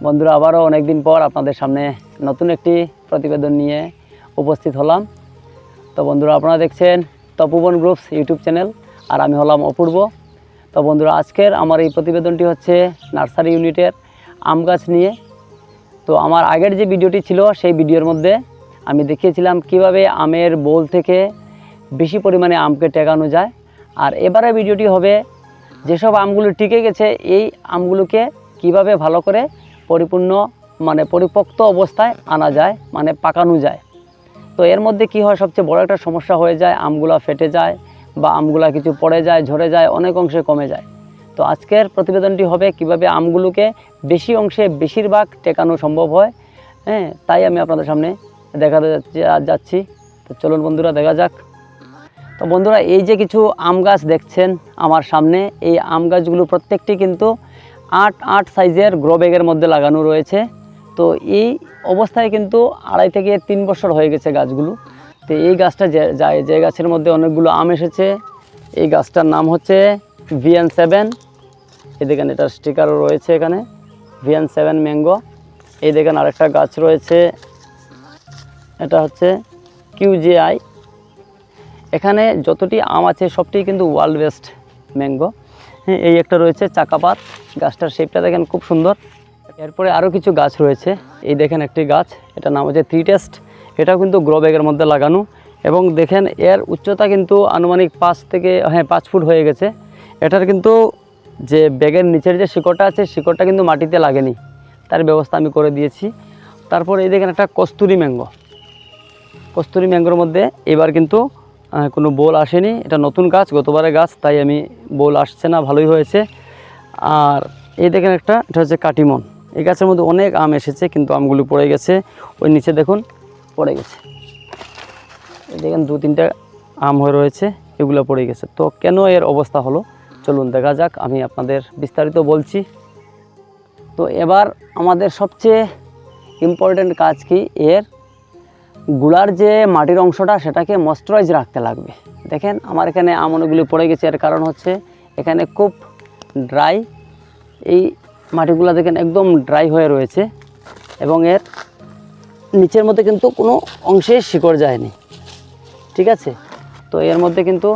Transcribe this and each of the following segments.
বন্ধুরা, আবারও অনেক দিন পর আপনাদের সামনে নতুন একটি প্রতিবেদন নিয়ে উপস্থিত হলাম। তো বন্ধুরা, আপনারা দেখছেন তপোবন গ্রুপস ইউটিউব চ্যানেল, আর আমি হলাম অপূর্ব। তো বন্ধুরা, আজকের আমার এই প্রতিবেদনটি হচ্ছে নার্সারি ইউনিটের আম গাছ নিয়ে। তো আমার আগের যে ভিডিওটি ছিল সেই ভিডিওর মধ্যে আমি দেখিয়েছিলাম কিভাবে আমের বোল থেকে বেশি পরিমাণে আমকে টেকানো যায়। আর এবারে ভিডিওটি হবে যেসব আমগুলো টিকে গেছে এই আমগুলোকে কিভাবে ভালো করে পরিপক্ত অবস্থায় আনা যায়, পাকানো যায়। তো এর মধ্যে কি হয়, সবচেয়ে বড় একটা সমস্যা হয়ে যায়, আমগুলা ফেটে যায় বা আমগুলা কিছু পড়ে যায়, ঝরে যায়, অনেক অংশে কমে যায়। তো আজকের প্রতিবেদনটি হবে কিভাবে আমগুলোকে বেশি অংশে বেশিরভাগ টেকানো সম্ভব হয়। তাই আমি আপনাদের সামনে দেখাতে যাচ্ছি। তো চলুন বন্ধুরা, দেখা যাক। তো বন্ধুরা, এই যে কিছু আম গাছ দেখছেন আমার সামনে, এই আম গাছগুলো প্রত্যেকটি কিন্তু 8 সাইজের গ্রো ব্যাগের মধ্যে লাগানো রয়েছে। তো এই অবস্থায় কিন্তু 2.5 থেকে 3 বছর হয়ে গেছে গাছগুলো। তো এই গাছটা যে গাছের মধ্যে অনেকগুলো আম এসেছে, এই গাছটার নাম হচ্ছে VN7। এই দেখেন, এটার স্টিকারও রয়েছে এখানে, VN7 ম্যাঙ্গো। এই দেখেন আরেকটা গাছ রয়েছে, এটা হচ্ছে QJI। এখানে যতটি আম আছে সবটি কিন্তু ওয়ার্ল্ড বেস্ট ম্যাঙ্গো। এই একটা রয়েছে চাকাপাত, গাছটার শেপটা দেখেন খুব সুন্দর। এরপরে আরও কিছু গাছ রয়েছে, এই দেখেন একটি গাছ, এটার নাম হচ্ছে 3 টেস্ট। এটাও কিন্তু গ্রো ব্যাগের মধ্যে লাগানো, এবং দেখেন এর উচ্চতা কিন্তু আনুমানিক 5 ফুট হয়ে গেছে। এটার কিন্তু যে ব্যাগের নিচের যে শিকড়টা আছে, শিকড়টা কিন্তু মাটিতে লাগেনি, তার ব্যবস্থা আমি করে দিয়েছি। তারপর এই দেখেন একটা কস্তুরি ম্যাঙ্গোর মধ্যে এবার কিন্তু কোনো বোল আসেনি, এটা নতুন গাছ, গতবারের গাছ, তাই আমি বোল আসছে না, ভালোই হয়েছে। আর এই দেখেন এটা হচ্ছে কাটিমন। এই গাছের মধ্যে অনেক আম এসেছে, কিন্তু আমগুলো পড়ে গেছে, ওই নিচে দেখুন পড়ে গেছে। এই দেখেন 2-3টা আম হয়ে রয়েছে, এগুলো পড়ে গেছে। তো কেন এর অবস্থা হলো, চলুন দেখা যাক, আমি আপনাদের বিস্তারিত বলছি। তো এবার আমাদের সবচেয়ে ইম্পর্ট্যান্ট কাজ কি, এর গুড়ার যে মাটির অংশটা সেটাকে ময়েশ্চারাইজ রাখতে লাগবে। দেখেন আমার এখানে আম অনেকগুলি পড়ে গেছে, এর কারণ হচ্ছে এখানে খুব ড্রাই, এই মাটিগুলো দেখেন একদম ড্রাই হয়ে রয়েছে, এবং এর নিচের মধ্যে কিন্তু কোনো অংশে শিকড় যায়নি, ঠিক আছে। তো এর মধ্যে কিন্তু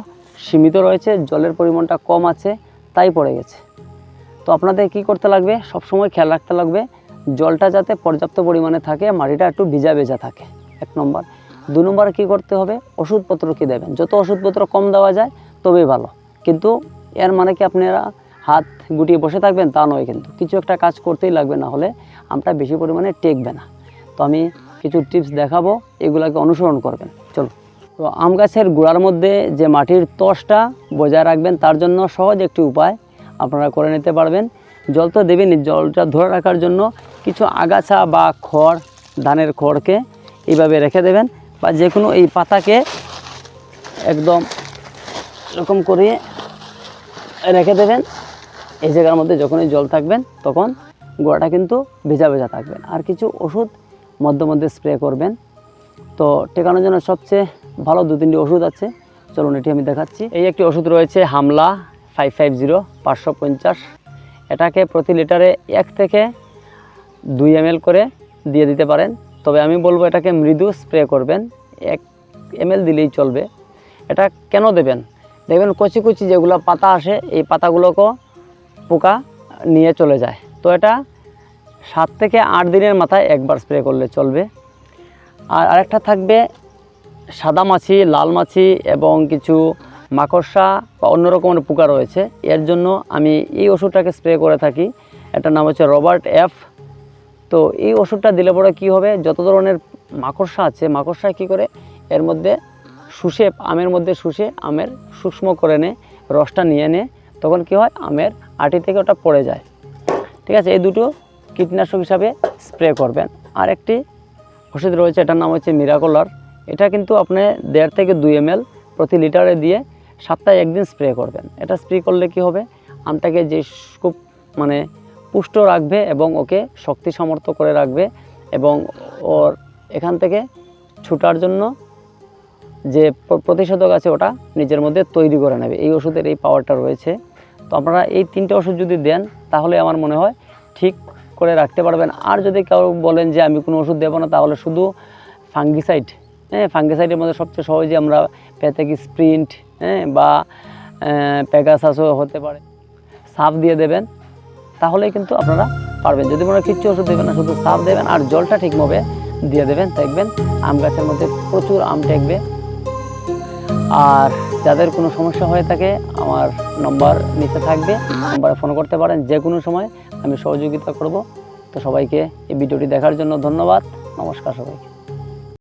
সীমিত রয়েছে, জলের পরিমাণটা কম আছে, তাই পড়ে গেছে। তো আপনাদের কি করতে লাগবে, সবসময় খেয়াল রাখতে লাগবে জলটা যাতে পর্যাপ্ত পরিমাণে থাকে, মাটিটা একটু ভিজা থাকে, 1 নম্বর। 2 নম্বর কী করতে হবে, ওষুধপত্র কী দেবেন, যত ওষুধপত্র কম দেওয়া যায় তবেই ভালো। কিন্তু এর মানে কি আপনারা হাত গুটিয়ে বসে থাকবেন, তা নয়, কিন্তু কিছু একটা কাজ করতেই লাগবে, না হলে আমটা বেশি পরিমাণে টেকবে না। তো আমি কিছু টিপস দেখাবো, এগুলাকে অনুসরণ করবেন। চলো। তো আম গাছের গোড়ার মধ্যে যে মাটির তসটা বজায় রাখবেন, তার জন্য সহজ একটি উপায় আপনারা করে নিতে পারবেন। জল তো দেবেনই, জলটা ধরে রাখার জন্য কিছু আগাছা বা খড়, ধানের খড়কে এইভাবে রেখে দেবেন, বা যে কোনো এই পাতাকে একদম এরকম করে রেখে দেবেন। এই জায়গার মধ্যে যখনই জল থাকবেন তখন গোড়াটা কিন্তু ভেজা থাকবেন। আর কিছু ওষুধ মধ্যে স্প্রে করবেন। তো টেকানোর জন্য সবচেয়ে ভালো 2-3টি ওষুধ আছে, চলুন এটি আমি দেখাচ্ছি। এই একটি ওষুধ রয়েছে হামলা 550 এটাকে প্রতি লিটারে 1 থেকে 2 ml করে দিয়ে দিতে পারেন। তবে আমি বলবো এটাকে মৃদু স্প্রে করবেন, 1 ml দিলেই চলবে। এটা কেন দেবেন, দেখবেন কচি যেগুলো পাতা আসে, এই পাতাগুলোকেও পোকা নিয়ে চলে যায়। তো এটা 7 থেকে 8 দিনের মাথায় একবার স্প্রে করলে চলবে। আর আরেকটা থাকবে সাদা মাছি, লাল মাছি এবং কিছু মাকড়সা বা অন্য রকমের পোকা রয়েছে, এর জন্য আমি এই ওষুধটাকে স্প্রে করে থাকি। এটার নাম হচ্ছে রবার্ট এফ। তো এই ওষুধটা দিলে পরে কী হবে, যত ধরনের মাকড়সা আছে, মাকড়সা কী করে এর মধ্যে আমের মধ্যে শুষে আমের সূক্ষ্ম করে নেয়, রসটা নিয়ে নেয়, তখন কি হয়, আমের আটি থেকে ওটা পড়ে যায়, ঠিক আছে। এই দুটো কীটনাশক হিসাবে স্প্রে করবেন। আর একটি ওষুধ রয়েছে, এটার নাম হচ্ছে মিরাকলার। এটা কিন্তু আপনি 1.5 থেকে 2 ml প্রতি লিটারে দিয়ে সপ্তাহে 1 দিন স্প্রে করবেন। এটা স্প্রে করলে কি হবে, আমটাকে যে খুব পুষ্ট রাখবে এবং ওকে শক্তি সমর্থ করে রাখবে, এবং ওর এখান থেকে ছুটার জন্য যে প্রতিষেধক আছে ওটা নিজের মধ্যে তৈরি করে নেবে। এই ওষুধের এই পাওয়ারটা রয়েছে। তো আপনারা এই 3টে ওষুধ যদি দেন, তাহলে আমার মনে হয় ঠিক করে রাখতে পারবেন। আর যদি কেউ বলেন যে আমি কোনো ওষুধ দেবো না, তাহলে শুধু ফাঙ্গিসাইড, ফাঙ্গিসাইডের মধ্যে সবচেয়ে সহজে আমরা পেয়ে থাকি স্প্রিন্ট, বা প্যাগাসাসও হতে পারে, সাপ দিয়ে দেবেন, তাহলেই কিন্তু আপনারা পারবেন। যদি মনে হয় কিচ্ছু ওষুধ দেবেন না, শুধু সাপ দেবেন আর জলটা ঠিকভাবে দিয়ে দেবেন, দেখবেন আম গাছের মধ্যে প্রচুর আম টেকবে। আর যাদের কোনো সমস্যা হয়ে থাকে আমার নম্বর নিচে থাকবে, নম্বরে ফোন করতে পারেন, যে কোনো সময় আমি সহযোগিতা করব। তো সবাইকে এই ভিডিওটি দেখার জন্য ধন্যবাদ। নমস্কার সবাইকে।